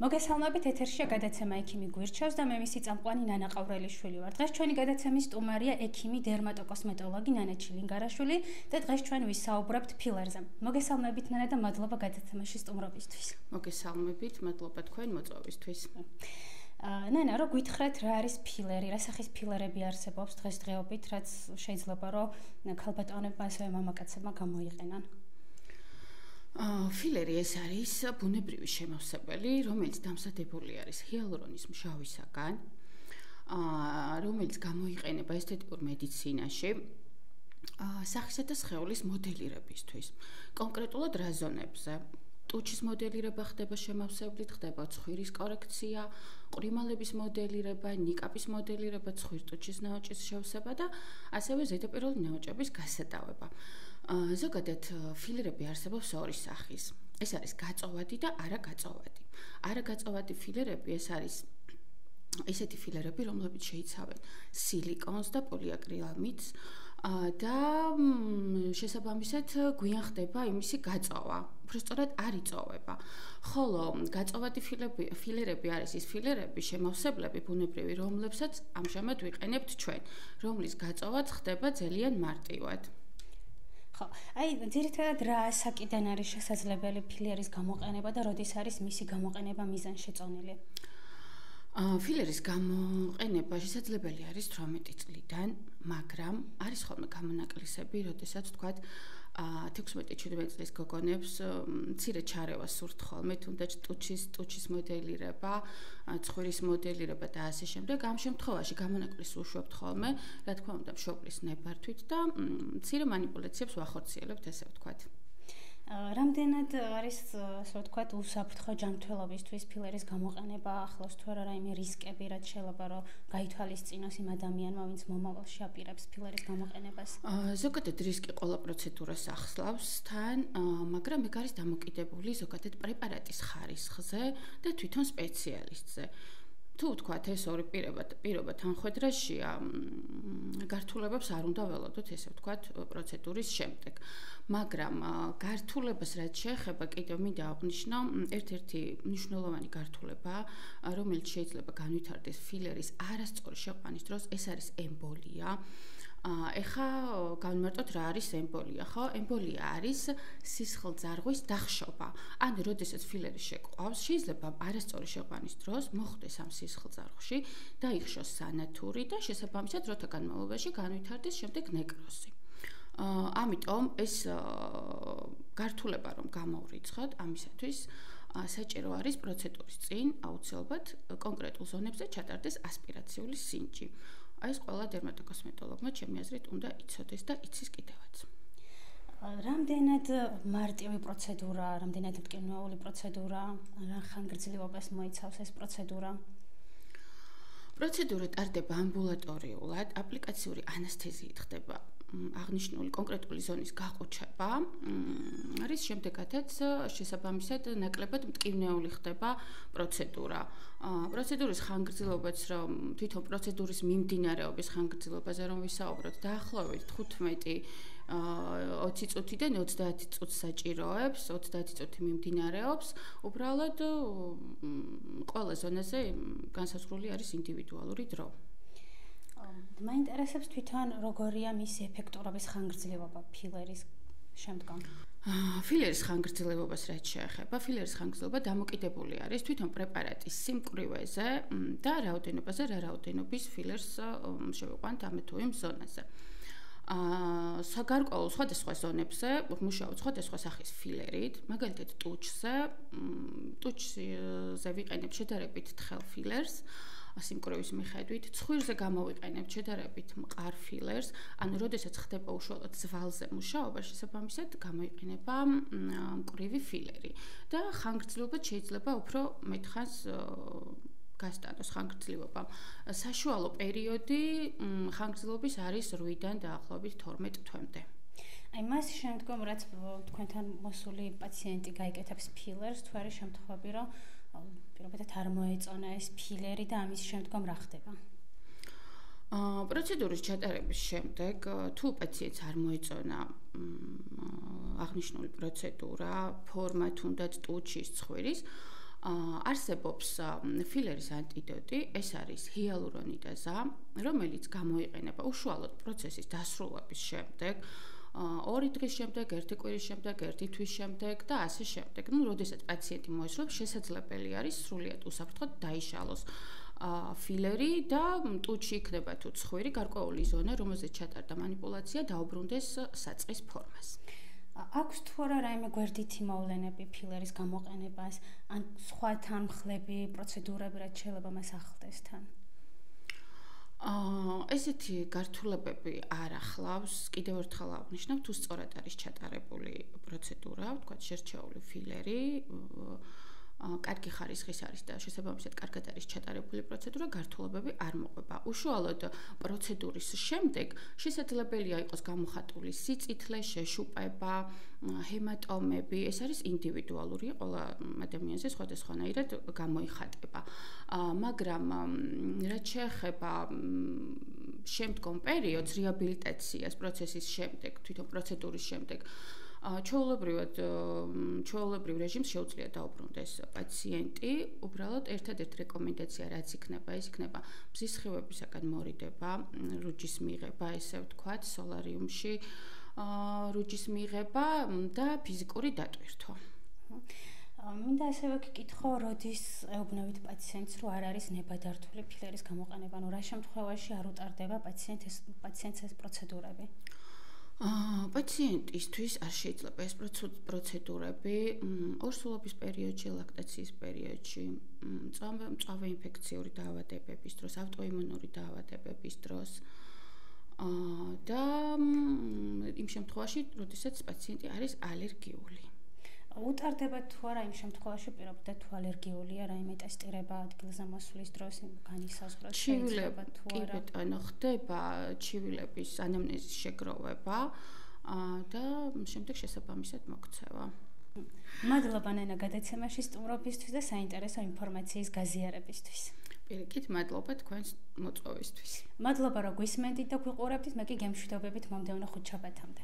მოგესალმებით, ეთერშია გადაცემა ექიმი გვირჩევს და მე მისი წამყვანი ნანა ყავრელიშვილი ვარ. დღეს ჩვენი გადაცემის სტუმარია ექიმი დერმატოკოსმეტოლოგი ნანა ჩილინგარაშვილი და დღეს ჩვენ ვისაუბრებთ ფილერზე. მოგესალმებით ნანა და მადლობა გადაცემაში სტუმრობისთვის. მოგესალმებით, მადლობა თქვენ მოწვევისთვის. ნანა, რო გითხრათ რა არის ფილერი, რა სახის ფილერები არსებობს დღესდღეობით, რაც შეიძლება რომ ქალბატონებმა ასევე მამაკაცებმა გამოიყენონ? ფილერი ეს არის ბუნებრივი შემავსებელი, რომელიც დამზადებული არის ჰიალურონის მჟავისაგან, რომელიც გამოიყენება ესთეტიკურ მედიცინაში, სახისა და სხეულის მოდელირებისთვის. კონკრეტულად რა ზონებზე? ტუჩის მოდელირება ხდება შემავსებლით, ხდება ცხვირის კორექცია, ყრიმალების მოდელირება, ნიკაპის მოდელირება, ცხვირტუჩის ნაოჭის შევსება და ასევე ზედაპირული ნაოჭების გასატავება. ზოგადად ფილერები არსებობს ორი სახის. ეს არის გაწოვადი და არაგაწოვადი. არაგაწოვადი ფილერები ეს არის ესეთი ფილერები, რომლებიც შეიცავენ სილიკონს და პოლიაკრილამიდს და შესაბამისად გვიან ხდება იმისი გაწოვა. უბრალოდ არ იწოვება. ხოლო გაწოვადი ფილერები არის ის ფილერები, შემავსებლები ბუნებრივი, რომლებსაც ამჟამად ვიყენებთ ჩვენ, რომლის გაწოვაც ხდება ძალიან მარტივად. ხო, აი, ძირითადად რა საკიდან არის შესაძლებელი ფილერის გამოყენება და როდის არის მისი გამოყენება მიზანშეწონილი? ფილერის გამოყენება შესაძლებელი არის 18 წლიდან, მაგრამ არის ხოლმე გამონაკლისები, როდესაც თქვათ 16-17 წლის გოგონებს მცირე ჩარევა სურთ ხოლმე, თუნდაც ტუჩის მოდელირება, ცხვირის მოდელირება და ასე შემდეგ. ამ შემთხვევაში გამონაკლისს უშვებთ ხოლმე, რა თქმა უნდა, მშობლის ნებართვით და მცირე მანიპულაციებს ვახორციელებთ, ესე ვთქვათ. რამდენად არის, ასე ვთქვათ, უსაფრთხო ჯანმრთელობისთვის ფილერის გამოყენება, ახლავს თუ არა რაიმე რისკები, რაც შეიძლება რომ გაითვალისწინოს იმ ადამიანმა, ვინც მომავალში აპირებს ფილერის გამოყენებას? ზოგადად რისკი ყველა პროცედურას ახსლავს თან, მაგრამ ეგ არის დამოკიდებული ზოგადად პრეპარატის ხარისხზე და თვითონ სპეციალისტზე. თუ ვთქვათ, ეს ორი პირობა თანხვედრაშია, გართულებებს არ უნდა ველოდოთ, ესე ვთქვათ, პროცედურის შემდეგ. მაგრამ გართულებას რაც შეეხება, კიდევ მინდა აღვნიშნო, ერთ-ერთი მნიშვნელოვანი გართულება, რომელიც შეიძლება განვითარდეს ფილერის არასწორი შეყვანის დროს, ეს არის ემბოლია. ეხა განვმარტოთ რა არის ემბოლია, ხო? ემბოლია არის სისხლძარღვის დახშობა. ან როდესაც ფილერი შეყვავს, შეიძლება არასწორი შეყვანის დროს მოხვდეს ამ სისხლძარღვში, დაიხშოს სანათური და შესაბამისად დროთა განმავლობაში განვითარდეს შემდეგ ნეკროზი. ამიტომ ეს გართულება რომ გამოვრიცხოთ, ამისათვის საჭირო არის პროცედურის წინ აუცილებლად კონკრეტულ ზონებზე ჩატარდეს ასპირაციული სინჯი. ეს ყველა დერმატოკოსმეტოლოგმა ჩემი აზრით უნდა იცოდეს და იცის კიდევაც. რამდენად მარტივი პროცედურა, რამდენად მტკივნეული პროცედურა, რა ხანგრძლივობას მოიცავს ეს პროცედურა? პროცედურა ტარდება ამბულატორიულად, აპლიკაციური ანესთეზიით ხდება აღნიშნული კონკრეტული ზონის გაყუჩება, რის შემდეგაც შესაბამისად ნაკლებად მტკივნეული ხდება პროცედურა. პროცედურის ხანგრძლივობაც რომ თვითონ პროცედურის მიმდინარეობის ხანგრძლივობაზე რომ ვისაუბროთ, დაახლოებით 15-20 წუთიდან 30 წუთს საჭიროებს, 30 წუთი მიმდინარეობს, უბრალოდ ყველა ზონაზე განსაზღვრული არის ინდივიდუალური დრო. მაინტერესებს თვითონ როგორია მისი ეფექტურობის ხანგრძლივობა ფილერის შემდგომ? ფილერის ხანგრძლივობას რაც შეეხება, ფილერის ხანგრძლივობა დამოკიდებული არის თვითონ პრეპარატის სიმკვრივეზე და რაოდენობაზე, რა რაოდენობის ფილერს შევიყვანთ ამ თუ იმ ზონაზე. საგარკვეულ სხვადასხვა ზონებზე ვმუშაობთ სხვადასხვა სახის ფილერით, მაგალითად ტუჩზე ვიყენებთ შედარებით თხელ ფილერს, სიმკვრივის მიხედვით, ცხვირზე გამოვიყენებთ შედარებით მყარ ფილერს, ანუ როდესაც ხდება უშუალოდ ზვალზე მუშაობა, შესაბამისად გამოიყენება მკვრივი ფილერი და ხანგრძლივობა შეიძლება უფრო მეტხანს გასტანოს ხანგრძლივობა. საშუალო პერიოდი ხანგრძლივობის არის 8-დან დაახლოებით 12 თვემდე. აი მას შემდგომ რაც თქვენთან მოსული პაციენტი გაიკეთებს ფილერს, თუ არის შემთხვევები, რომ პირობითად არ მოეწონა ეს ფილერი და ამის შემდგომ რა ხდება? პროცედურის ჩატარების შემდეგ თუ პაციენტს არ მოეწონა აღნიშნული პროცედურა, ფორმა თუნდაც ტუჩის ცხვირის, არსებობს ფილერის ანტიდოტი, ეს არის ჰიალურონიდაზა, რომელიც გამოიყენება უშუალოდ პროცესის დასრულების შემდეგ, 2 დღის შემდეგ, 1 კვირის შემდეგ, 1 თვის შემდეგ და ასე შემდეგ. როდესაც პაციენტი მოისურვებს, შესაძლებელი არის სრულიად უსაფრთხოდ დაიშალოს ფილერი და ტუჩი იქნება თუ ცხვირი, გარკვეული ზონა, რომელზეც ჩატარდა манипуляცია, დაუბრუნდეს საწყის ფორმას. აქვს თუ არა რაიმე გვერდითი მოვლენები ფილერის გამოყენებას, ან სხვა თანხლები, პროცედურები, რაც შეიძლება მას ახლდეს თან? ესეთი გართულებები არ ახლავს, კიდევ ერთხელ აღნიშნავ, თუ სწორად არის ჩატარებული პროცედურა, ვთქვათ, შერჩეული ფილერი, კარგი ხარისხის არის და შესაბამისად კარგად არის ჩატარებული პროცედურა, გართულებები არ მოყვება. უშუალოდ პროცედურის შემდეგ შესაძლებელია იყოს გამოხატული სიწითლე, შეშუპება, ჰემატომები, ეს არის ინდივიდუალური, ყველა ადამიანზე სხვადასხვანაირად გამოიხატება. მაგრამ რაც შეეხება შემდგომ პერიოდს, რეაბილიტაციას პროცესის შემდეგ, თვითონ პროცედურის შემდეგ, ჩვეულებრივ რეჟიმს შეუძლია დაუბრუნდეს პაციენტი, უბრალოდ ერთადერთი რეკომენდაცია რაც იქნება, ის იქნება მზის სხივებისაგან მორიდება, რუჯის მიღება, ესე ვთქვათ, სოლარიუმში, რუჯის მიღება და ფიზიკური დატვირთვა. მინდა ასევე გკითხო, როდის ეუბნებით პაციენტს, რომ არ არის ნებადართული ფილერის გამოყენება, რა შემთხვევაში არ უტარდება პაციენტს ეს პროცედურები? პაციენტისთვის არ შეიძლება ეს პროცედურები ორსულობის პერიოდში, ლაქტაციის პერიოდში, მწვავე ინფექციური დაავადებების დროს, ავტოიმუნური დაავადებების დროს და იმ შემთხვევაში, როდესაც პაციენტი არის ალერგიული. უტარდება თუ არა იმ შემთხვევაში, პირობითად თუ ალერგიულია, რაიმე ტესტირება ადგილზე მოსვლის დროს განისაზღვროს შეიძლება თუ არა? კი ბატონო, ხდება ჩივილების ანამნეზის შეგროვება და შემდეგ შესაბამისად მოქცევა. მადლობა ნანა გადაცემაში სტუმრობისთვის და საინტერესო ინფორმაციის გაზიარებისთვის. პირიქით, მადლობა თქვენს მოწვევისთვის. მადლობა რომ გვისმენდით და გვიყურებდით, მე კი გემშვიდობებით მომდევნო ხუთშაბათამდე.